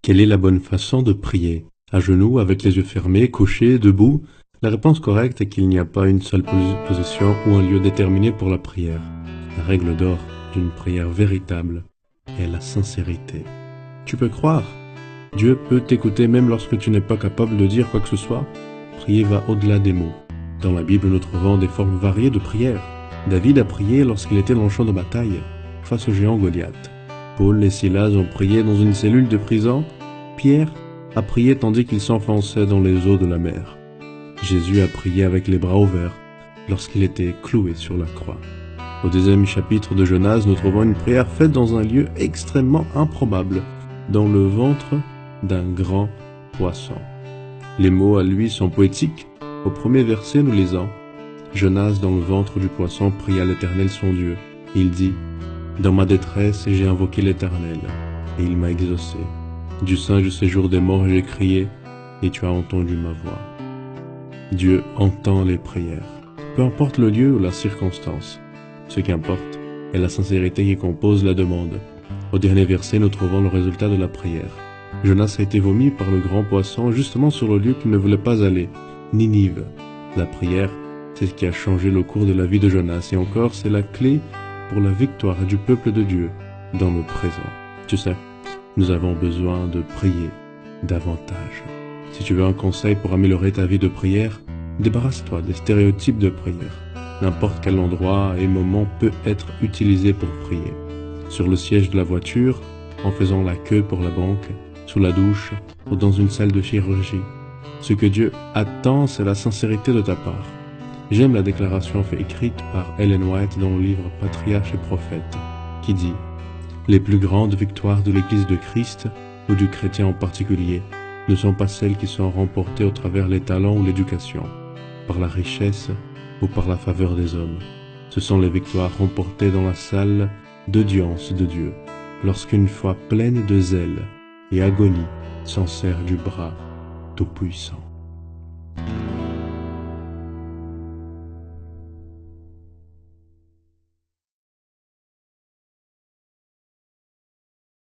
Quelle est la bonne façon de prier? À genoux, avec les yeux fermés, couché, debout? La réponse correcte est qu'il n'y a pas une seule position ou un lieu déterminé pour la prière. La règle d'or d'une prière véritable est la sincérité. Tu peux croire. Dieu peut t'écouter même lorsque tu n'es pas capable de dire quoi que ce soit. Prier va au-delà des mots. Dans la Bible, nous trouvons des formes variées de prière. David a prié lorsqu'il était dans le champ de bataille, face au géant Goliath. Paul et Silas ont prié dans une cellule de prison. Pierre a prié tandis qu'il s'enfonçait dans les eaux de la mer. Jésus a prié avec les bras ouverts lorsqu'il était cloué sur la croix. Au 2e chapitre de Jonas, nous trouvons une prière faite dans un lieu extrêmement improbable, dans le ventre d'un grand poisson. Les mots à lui sont poétiques. Au premier verset, nous lisons « Jonas, dans le ventre du poisson, pria l'Éternel son Dieu. Il dit « Dans ma détresse, j'ai invoqué l'Éternel, et il m'a exaucé. Du sein du séjour des morts, j'ai crié, et tu as entendu ma voix. » Dieu entend les prières, peu importe le lieu ou la circonstance. Ce qui importe est la sincérité qui compose la demande. Au dernier verset, nous trouvons le résultat de la prière. Jonas a été vomi par le grand poisson justement sur le lieu qu'il ne voulait pas aller, Ninive. La prière, c'est ce qui a changé le cours de la vie de Jonas, et encore, c'est la clé pour la victoire du peuple de Dieu dans le présent. Tu sais, nous avons besoin de prier davantage. Si tu veux un conseil pour améliorer ta vie de prière, débarrasse-toi des stéréotypes de prière. N'importe quel endroit et moment peut être utilisé pour prier. Sur le siège de la voiture, en faisant la queue pour la banque, sous la douche ou dans une salle de chirurgie. Ce que Dieu attend, c'est la sincérité de ta part. J'aime la déclaration écrite par Ellen White dans le livre Patriarches et Prophètes, qui dit « Les plus grandes victoires de l'Église de Christ, ou du chrétien en particulier, ne sont pas celles qui sont remportées au travers les talents ou l'éducation, par la richesse ou par la faveur des hommes. Ce sont les victoires remportées dans la salle d'audience de Dieu, lorsqu'une foi pleine de zèle et agonie s'en sert du bras tout-puissant. »